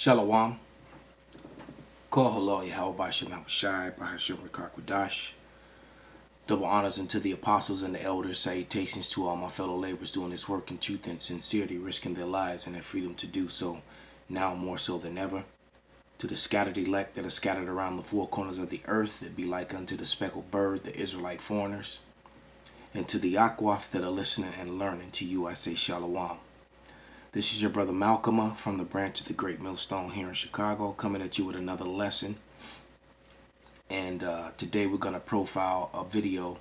Shalom. Call hello, Yahweh Shem Shai, Bahashim Rakakwadash. Double honors unto the apostles and the elders. Salutations to all my fellow laborers doing this work in truth and sincerity, risking their lives and their freedom to do so, now more so than ever. To the scattered elect that are scattered around the four corners of the earth, that be like unto the speckled bird, the Israelite foreigners. And to the Akwaf that are listening and learning, to you I say Shalom. This is your brother Malcolm from the branch of the Great Millstone here in Chicago, coming at you with another lesson. And today we're going to profile a video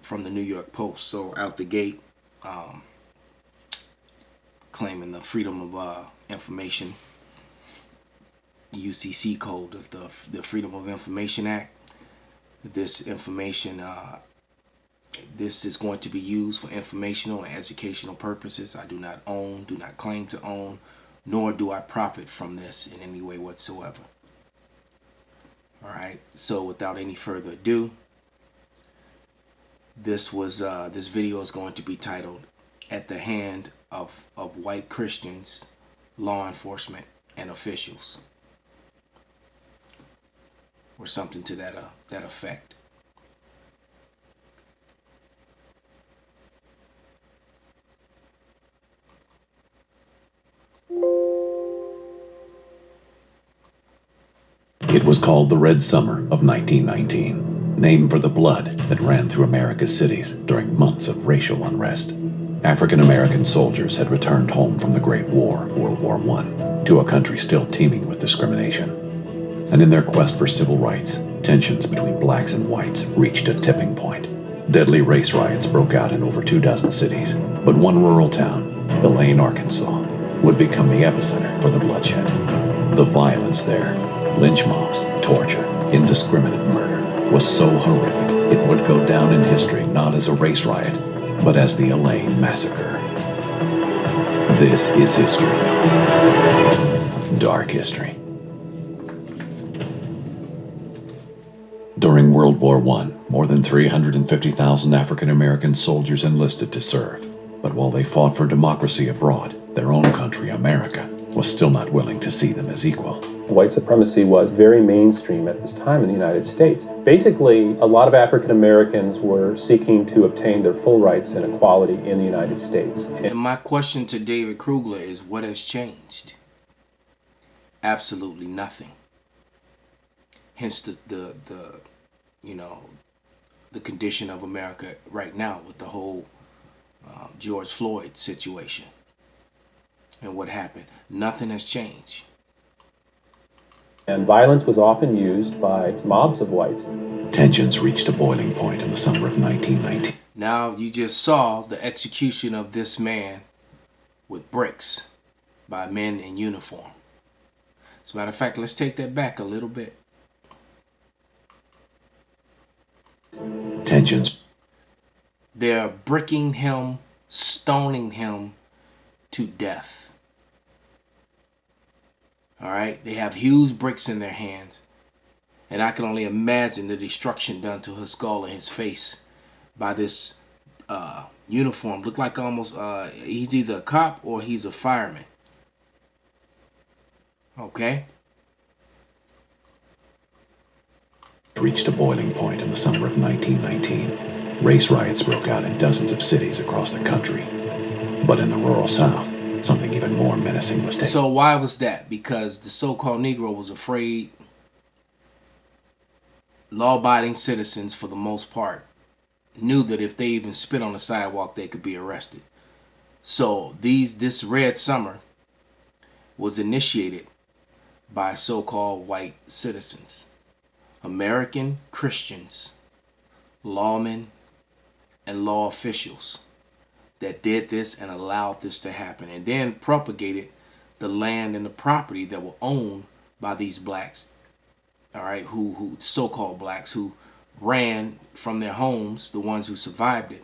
from the New York Post. So out the gate, claiming the Freedom of Information, UCC code of the Freedom of Information Act. This information, this is going to be used for informational and educational purposes. I do not own, do not claim to own, nor do I profit from this in any way whatsoever. All right, so without any further ado, this video is going to be titled "At the Hand of White Christians, Law Enforcement, and Officials," or something to that effect. It was called the Red Summer of 1919, named for the blood that ran through America's cities during months of racial unrest. African-American soldiers had returned home from the Great War, World War I, to a country still teeming with discrimination. And in their quest for civil rights, tensions between blacks and whites reached a tipping point. Deadly race riots broke out in over 24 cities, but one rural town, Elaine, Arkansas, would become the epicenter for the bloodshed. The violence there, lynch mobs, torture, indiscriminate murder, was so horrific it would go down in history not as a race riot, but as the Elaine Massacre. This is history. Dark history. During World War I, more than 350,000 African American soldiers enlisted to serve. But while they fought for democracy abroad, their own country, America, was still not willing to see them as equal. White supremacy was very mainstream at this time in the United States. Basically, a lot of African Americans were seeking to obtain their full rights and equality in the United States. And my question to David Krugler is, what has changed? Absolutely nothing. Hence the condition of America right now with the whole George Floyd situation and what happened. Nothing has changed. And violence was often used by mobs of whites. Tensions reached a boiling point in the summer of 1919. Now you just saw the execution of this man with bricks by men in uniform. As a matter of fact, let's take that back a little bit. Tensions. They're bricking him, stoning him to death. All right, they have huge bricks in their hands, and I can only imagine the destruction done to his skull and his face by this uniform. Look like almost he's either a cop or he's a fireman. Okay. Reached a boiling point in the summer of 1919. Race riots broke out in dozens of cities across the country. But in the rural South, something even more menacing was taking. So why was that? Because the so-called Negro was afraid. Law-abiding citizens, for the most part, knew that if they even spit on the sidewalk, they could be arrested. So this Red Summer was initiated by so-called white citizens, American Christians, lawmen, and law officials that did this and allowed this to happen, and then propagated the land and the property that were owned by these blacks, all right, who so-called blacks who ran from their homes, the ones who survived it,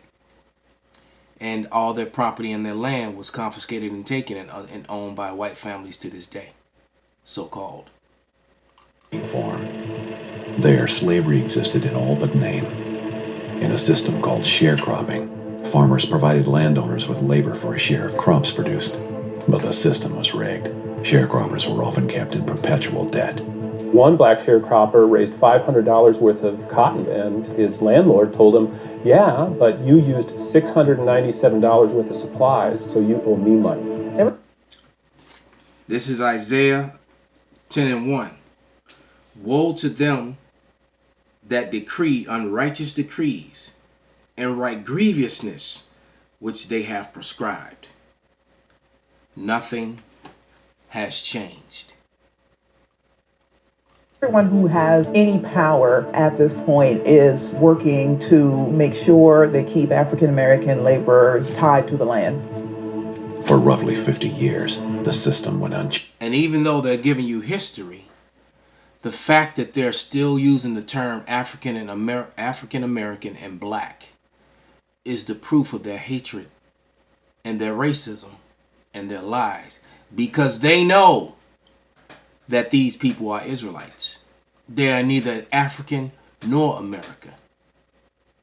and all their property and their land was confiscated and taken and owned by white families to this day, so-called. Form. There, slavery existed in all but name. In a system called sharecropping, farmers provided landowners with labor for a share of crops produced. But the system was rigged. Sharecroppers were often kept in perpetual debt. One black sharecropper raised $500 worth of cotton, and his landlord told him, "Yeah, but you used $697 worth of supplies, so you owe me money." This is Isaiah 10:1. Woe to them that decree unrighteous decrees and write grievousness which they have prescribed. Nothing has changed. Everyone who has any power at this point is working to make sure they keep African American laborers tied to the land. For roughly 50 years, the system went unchanged. And even though they're giving you history, the fact that they're still using the term African American and black is the proof of their hatred and their racism and their lies, because they know that these people are Israelites. They are neither African nor American.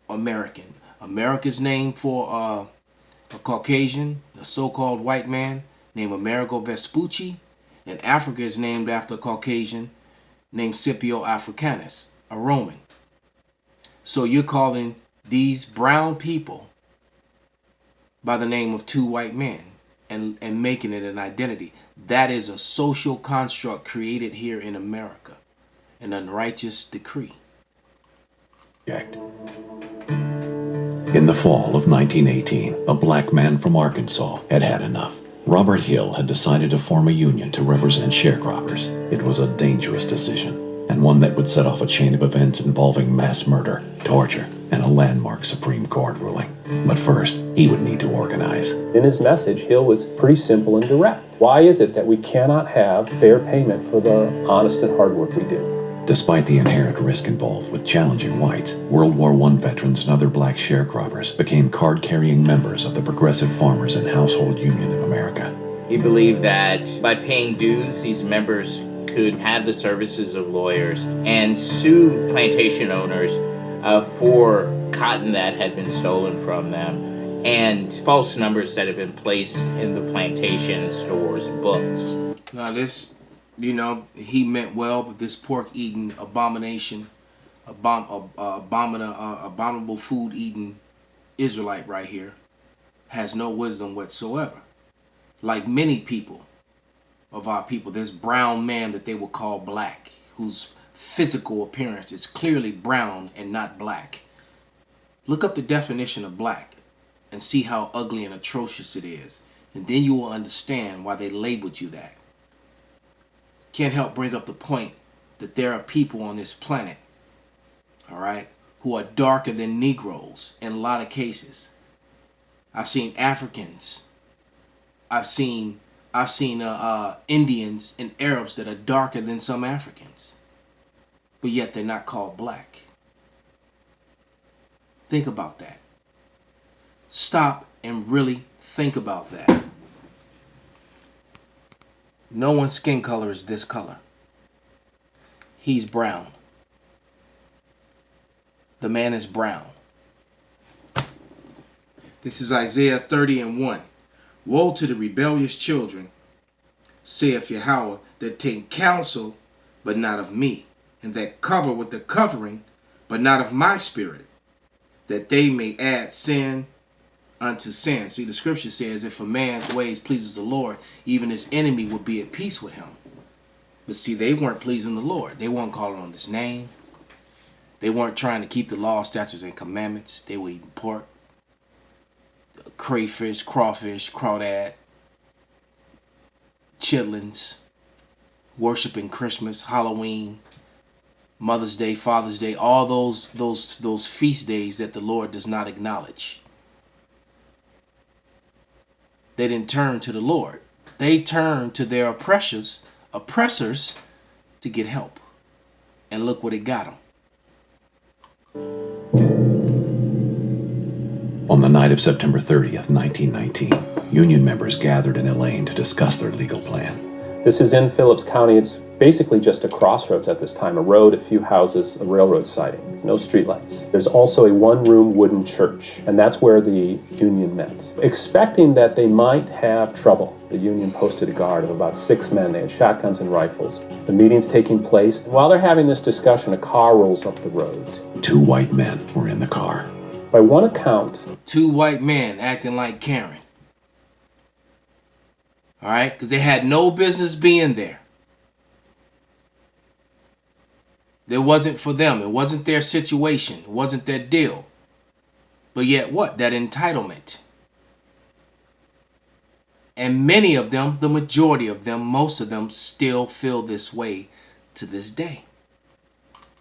America's named for a Caucasian, a so-called white man named Amerigo Vespucci, and Africa is named after a Caucasian named Scipio Africanus, a Roman. So you're calling these brown people by the name of two white men and making it an identity. That is a social construct created here in America, an unrighteous decree. In the fall of 1918, a black man from Arkansas had had enough. Robert Hill had decided to form a union to represent sharecroppers. It was a dangerous decision, and one that would set off a chain of events involving mass murder, torture, and a landmark Supreme Court ruling. But first, he would need to organize. In his message, Hill was pretty simple and direct. Why is it that we cannot have fair payment for the honest and hard work we do? Despite the inherent risk involved with challenging whites, World War I veterans and other black sharecroppers became card-carrying members of the Progressive Farmers and Household Union of America. He believed that by paying dues, these members could have the services of lawyers and sue plantation owners for cotton that had been stolen from them and false numbers that had been placed in the plantation stores' books. Now this, he meant well, but this pork-eating abomination, abominable food-eating Israelite right here has no wisdom whatsoever. Like many people of our people, this brown man that they will call black, whose physical appearance is clearly brown and not black. Look up the definition of black and see how ugly and atrocious it is, and then you will understand why they labeled you that. Can't help bring up the point that there are people on this planet, all right, who are darker than Negroes in a lot of cases. I've seen Africans. I've seen Indians and Arabs that are darker than some Africans, but yet they're not called black. Think about that. Stop and really think about that. No one's skin color is this color. He's brown. The man is brown. This is Isaiah 30:1. Woe to the rebellious children, saith Yahweh, that take counsel, but not of me, and that cover with the covering, but not of my spirit, that they may add sin unto sin. See, the scripture says, if a man's ways pleases the Lord, even his enemy will be at peace with him. But see, they weren't pleasing the Lord. They weren't calling on his name. They weren't trying to keep the law, statutes, and commandments. They were eating pork, crayfish, crawfish, crawdad, chitlins, worshiping Christmas, Halloween, Mother's Day, Father's Day, all those feast days that the Lord does not acknowledge. They didn't turn to the Lord. They turned to their oppressors to get help. And look what it got them. On the night of September 30th, 1919, Union members gathered in Elaine to discuss their legal plan. This is in Phillips County. It's basically just a crossroads at this time, a road, a few houses, a railroad siding, no streetlights. There's also a one-room wooden church, and that's where the Union met. Expecting that they might have trouble, the Union posted a guard of about 6 men. They had shotguns and rifles. The meeting's taking place. While they're having this discussion, a car rolls up the road. 2 white men were in the car. By one account, 2 white men acting like Karen. All right, because they had no business being there. It wasn't for them. It wasn't their situation. It wasn't their deal. But yet what? That entitlement. And many of them, the majority of them, most of them still feel this way to this day.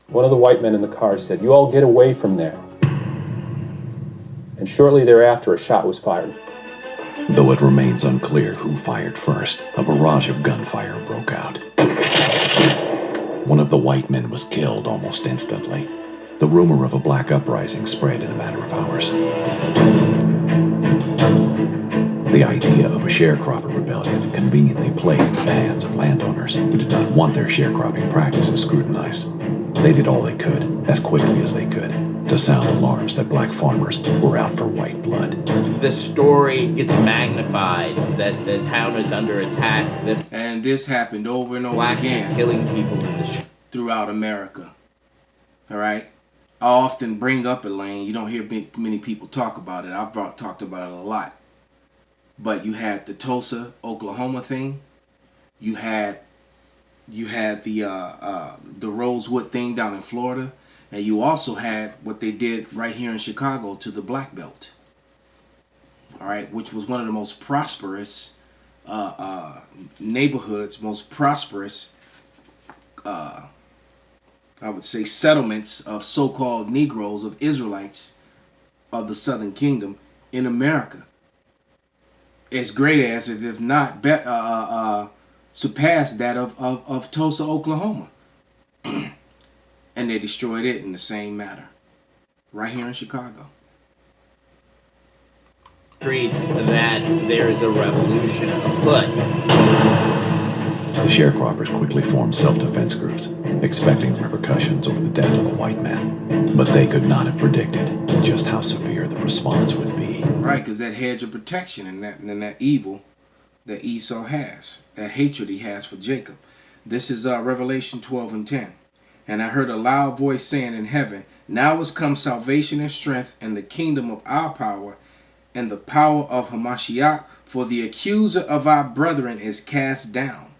one of the white men in the car said, "You all get away from there." And shortly thereafter, a shot was fired. Though it remains unclear who fired first, a barrage of gunfire broke out. One of the white men was killed almost instantly. The rumor of a black uprising spread in a matter of hours. The idea of a sharecropper rebellion conveniently played into the hands of landowners who did not want their sharecropping practices scrutinized. They did all they could, as quickly as they could, to sound alarms that black farmers were out for white blood. The story gets magnified that the town is under attack, that And this happened over and over blacks are again killing people in the throughout America. All right? I often bring up Elaine. You don't hear many people talk about it. I've talked about it a lot. But you had the Tulsa, Oklahoma thing. You had the Rosewood thing down in Florida. And you also had what they did right here in Chicago to the Black Belt. All right, which was one of the most prosperous neighborhoods, most prosperous, I would say, settlements of so-called Negroes, of Israelites of the Southern Kingdom in America. As great as, if not, surpassed that of Tulsa, Oklahoma. And they destroyed it in the same manner, right here in Chicago. Streets that there is a revolution afoot. The sharecroppers quickly formed self-defense groups, expecting repercussions over the death of a white man. But they could not have predicted just how severe the response would be. Right, because that hedge of protection and that evil that Esau has, that hatred he has for Jacob. This is Revelation 12:10. And I heard a loud voice saying in heaven, "Now is come salvation and strength and the kingdom of our power and the power of Hamashiach, for the accuser of our brethren is cast down,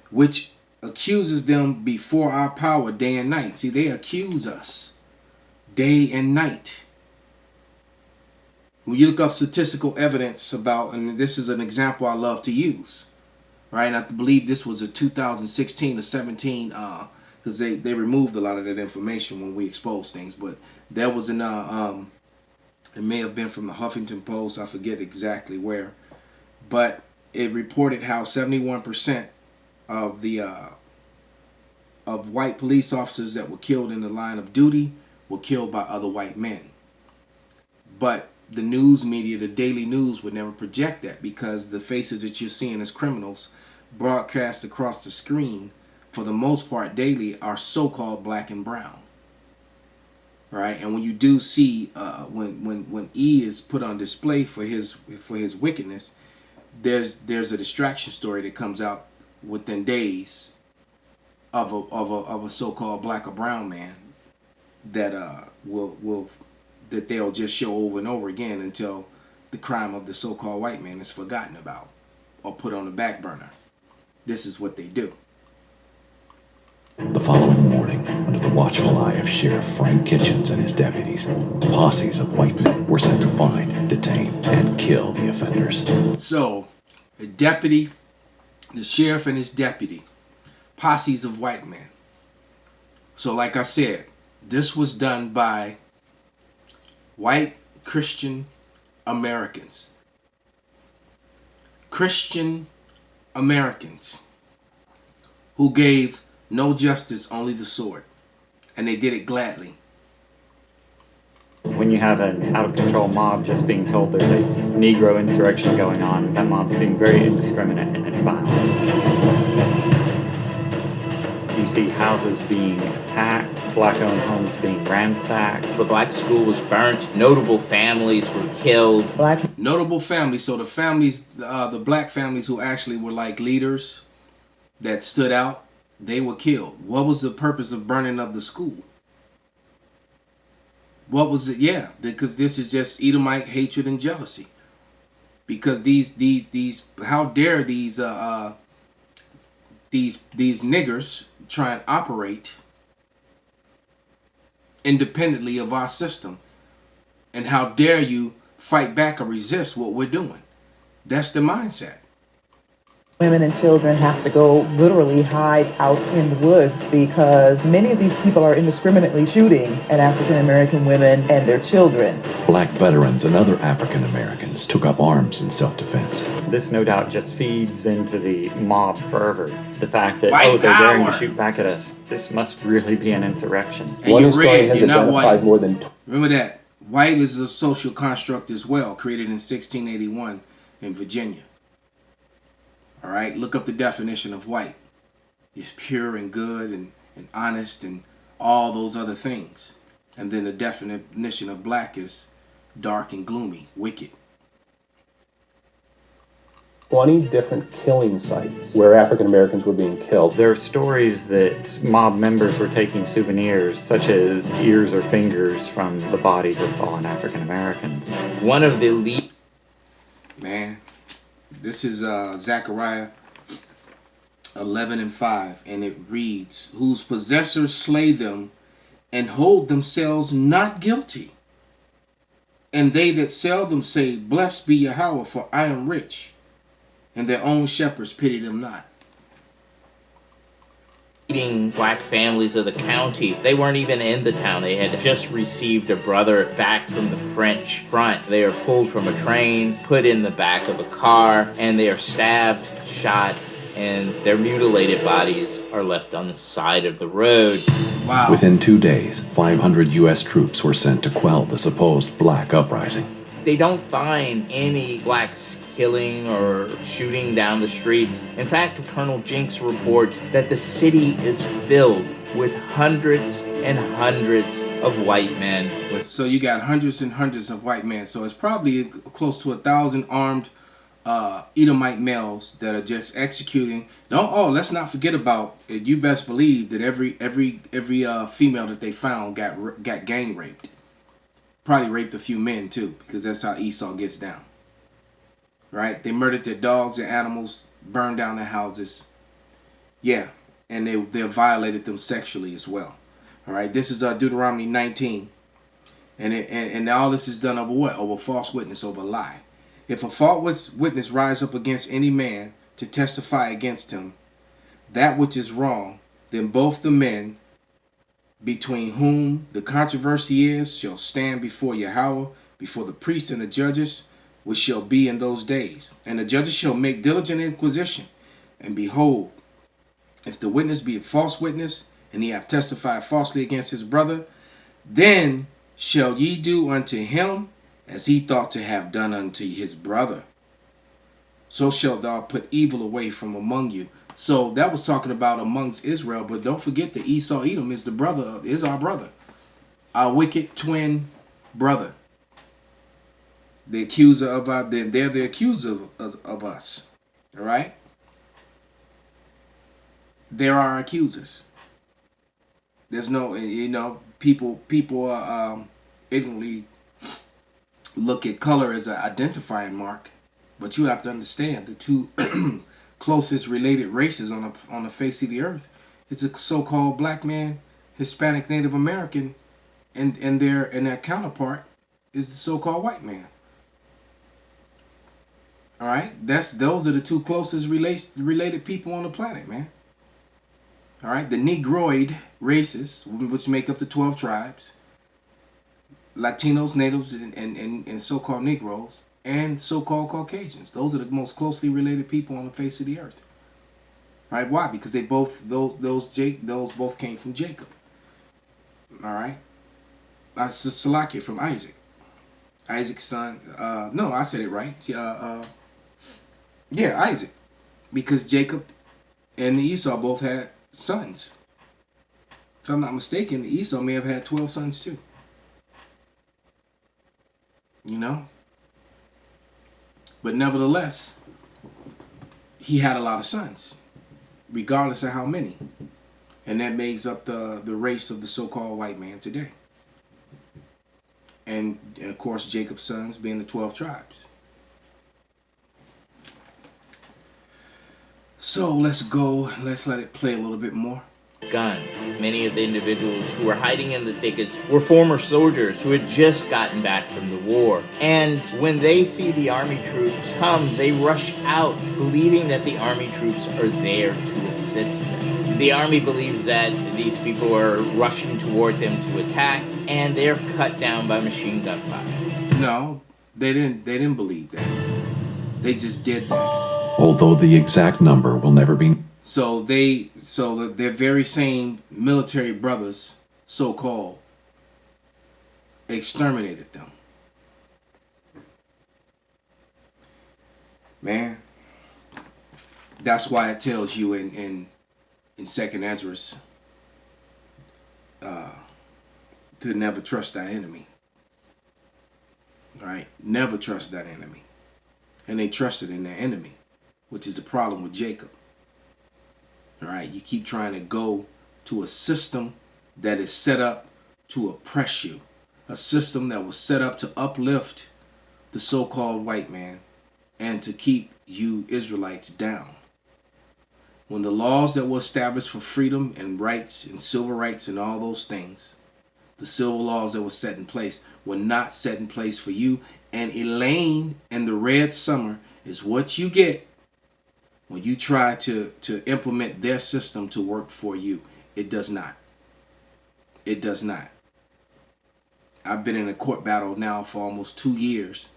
which accuses them before our power day and night." See, they accuse us day and night. When you look up statistical evidence about, and this is an example I love to use, right? And I believe this was a 2016 or 17, because they removed a lot of that information when we exposed things. But there was an, it may have been from the Huffington Post, I forget exactly where, but it reported how 71% of the of white police officers that were killed in the line of duty were killed by other white men. But the news media, the daily news, would never project that, because the faces that you're seeing as criminals broadcast across the screen, for the most part daily, are so-called black and brown. Right? And when you do see when E is put on display for his wickedness, there's a distraction story that comes out within days of a so-called black or brown man that that they'll just show over and over again until the crime of the so-called white man is forgotten about or put on the back burner. This is what they do. The following morning, under the watchful eye of Sheriff Frank Kitchens and his deputies, posses of white men were sent to find, detain, and kill the offenders. So, the sheriff and his deputy, posses of white men. So, like I said, this was done by white Christian Americans. Christian Americans who gave no justice, only the sword. And they did it gladly. When you have an out-of-control mob just being told there's a Negro insurrection going on, that mob's being very indiscriminate in its violence. You see houses being attacked, black-owned homes being ransacked. The black school was burnt. Notable families were killed. Notable families. So the families, the black families who actually were like leaders that stood out, they were killed. What was the purpose of burning of the school? What was it? Yeah, because this is just Edomite hatred and jealousy. Because these how dare these niggers try and operate independently of our system, and how dare you fight back or resist what we're doing? That's the mindset. Women and children have to go literally hide out in the woods because many of these people are indiscriminately shooting at African American women and their children. Black veterans and other African Americans took up arms in self-defense. This no doubt just feeds into the mob fervor. The fact that, White they're daring to power. shoot back at us. This must really be an insurrection. And One you're historian red, has you're not identified white. more than Remember that. White is a social construct as well, created in 1681 in Virginia. All right, look up the definition of white. It's pure and good and honest and all those other things. And then the definition of black is dark and gloomy, wicked. 20 different killing sites where African Americans were being killed. There are stories that mob members were taking souvenirs, such as ears or fingers from the bodies of fallen African Americans. One of the lead Man, this is Zechariah 11:5, and it reads, "Whose possessors slay them and hold themselves not guilty. And they that sell them say, Blessed be Yahweh, for I am rich. And their own shepherds pity them not." leading black families of the county. They weren't even in the town. They had just received a brother back from the French front. They are pulled from a train, put in the back of a car, and they are stabbed, shot, and their mutilated bodies are left on the side of the road. Wow. Within 2 days, 500 U.S. troops were sent to quell the supposed black uprising. They don't find any blacks killing or shooting down the streets. In fact, Colonel Jinks reports that the city is filled with hundreds and hundreds of white men. So you got hundreds and hundreds of white men. So it's probably close to 1,000 armed Edomite males that are just executing. Let's not forget about it. You best believe that every female that they found got gang raped. Probably raped a few men too, because that's how Esau gets down. Right? They murdered their dogs and animals, burned down their houses. Yeah, and they violated them sexually as well. All right, this is Deuteronomy 19, and all this is done over what? Over false witness, over lie. If a false witness rise up against any man to testify against him, that which is wrong, then both the men between whom the controversy is shall stand before Yahweh, before the priests and the judges, which shall be in those days. And the judges shall make diligent inquisition. And behold, if the witness be a false witness, and he have testified falsely against his brother, then shall ye do unto him as he thought to have done unto his brother. So shalt thou put evil away from among you. So that was talking about amongst Israel, but don't forget that Esau Edom is our brother, our wicked twin brother. The accuser of they're the accuser of us. All right? They're our accusers. There's no, people ignorantly look at color as an identifying mark, but you have to understand the two closest related races on the face of the earth. It's a so-called black man, Hispanic, Native American, and their counterpart is the so-called white man. All right, those are the two closest related people on the planet, man. All right, the Negroid races, which make up the 12 tribes, Latinos, natives, and so-called Negroes, and so-called Caucasians. Those are the most closely related people on the face of the earth. Right? Why? Because they both those both came from Jacob. All right, Salakia from Isaac. Isaac's son. No, I said it right. Yeah, Isaac, because Jacob And the Esau both had sons. If I'm not mistaken, the Esau may have had 12 sons too. You know? But nevertheless, he had a lot of sons, regardless of how many. And that makes up the race of the so-called white man today. And of course, Jacob's sons being the 12 tribes. So let's let it play a little bit more. Guns. Many of the individuals who were hiding in the thickets were former soldiers who had just gotten back from the war. And when they see the army troops come, they rush out, believing that the army troops are there to assist them. The army believes that these people are rushing toward them to attack, and they're cut down by machine gun fire. No, they didn't believe that. They just did that. Although the exact number will never be. So their very same military brothers, so-called, exterminated them. Man, that's why it tells you in Second Ezra to never trust thy enemy. All right, never trust that enemy. And they trusted in their enemy, which is the problem with Jacob. All right, you keep trying to go to a system that is set up to oppress you, a system that was set up to uplift the so-called white man and to keep you Israelites down. When the laws that were established for freedom and rights and civil rights and all those things, the civil laws that were set in place were not set in place for you. And Elaine and the Red Summer is what you get when you try to implement their system to work for you. It does not. It does not. I've been in a court battle now for almost 2 years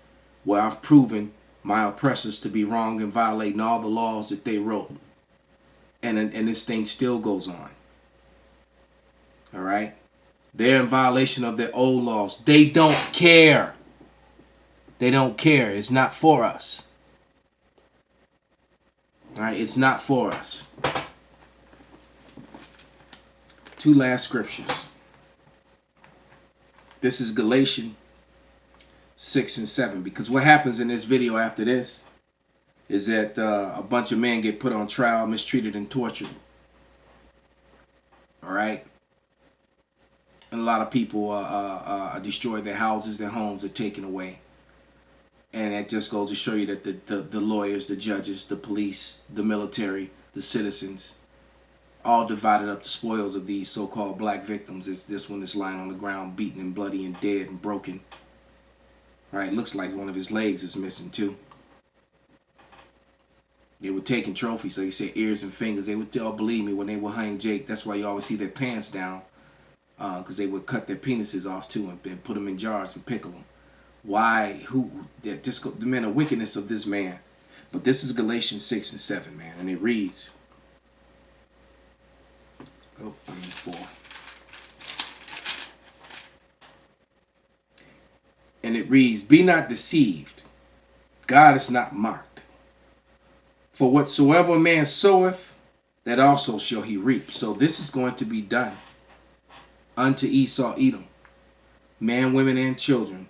where I've proven my oppressors to be wrong and violating all the laws that they wrote. And this thing still goes on. All right? They're in violation of their old laws. They don't care. They don't care. It's not for us. All right, it's not for us. 2 last scriptures. This is Galatians 6 and 7. Because what happens in this video after this is that a bunch of men get put on trial, mistreated, and tortured. All right? And a lot of people destroy their houses, their homes are taken away. And it just goes to show you that the lawyers, the judges, the police, the military, the citizens, all divided up the spoils of these so-called black victims. It's this one that's lying on the ground, beaten and bloody and dead and broken. All right, looks like one of his legs is missing too. They were taking trophies, so they said ears and fingers. They would tell, believe me, when they were hanging Jake, that's why you always see their pants down, because they would cut their penises off too and put them in jars and pickle them. Why? Who? Just the man of wickedness of this man. But this is Galatians 6 and 7, man, and it reads. Oh, I mean 4. And it reads, "Be not deceived. God is not mocked. For whatsoever a man soweth, that also shall he reap." So this is going to be done unto Esau, Edom, man, women, and children.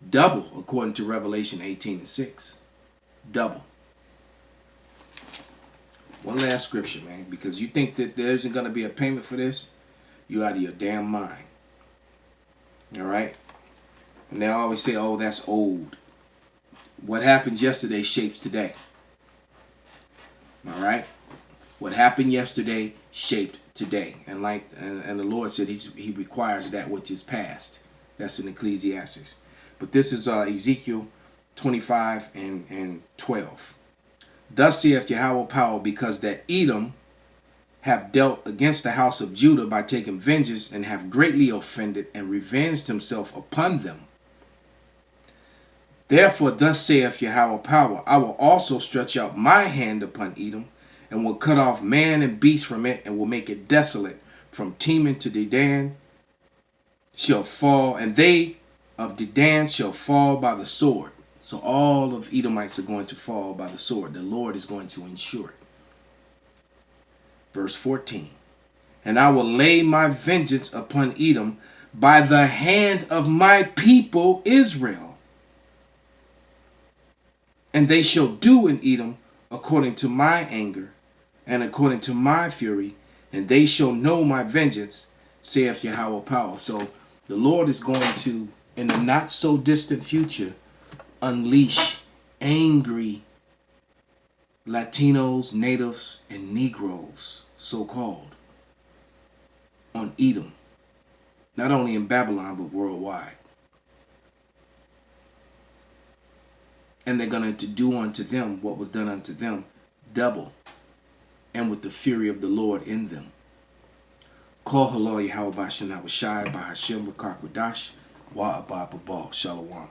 Double, according to Revelation 18 and 6. Double. One last scripture, man, because you think that there isn't going to be a payment for this, you're out of your damn mind. All right? And they always say, oh, that's old. What happens yesterday shapes today. All right? What happened yesterday shaped today. And the Lord said he requires that which is past. That's in Ecclesiastes. But this is Ezekiel 25 and 12. "Thus saith Yahweh power, because that Edom have dealt against the house of Judah by taking vengeance, and have greatly offended and revenged himself upon them. Therefore thus saith Yahweh power, I will also stretch out my hand upon Edom, and will cut off man and beast from it, and will make it desolate from Teman to Dedan shall fall, and they of Dedan shall fall by the sword." So all of Edomites are going to fall by the sword. The Lord is going to ensure it. Verse 14. And I will lay my vengeance upon Edom by the hand of my people Israel. And they shall do in Edom according to my anger and according to my fury, and they shall know my vengeance, saith Yahweh power. So the Lord is going to, in the not so distant future, unleash angry Latinos, natives, and Negroes, so-called, on Edom. Not only in Babylon, but worldwide. And they're going to do unto them what was done unto them, double, and with the fury of the Lord in them. Call Halal Yahweh Bashan Awashai Bahashim Rakak Wadash Wa Abba Babal Shalom.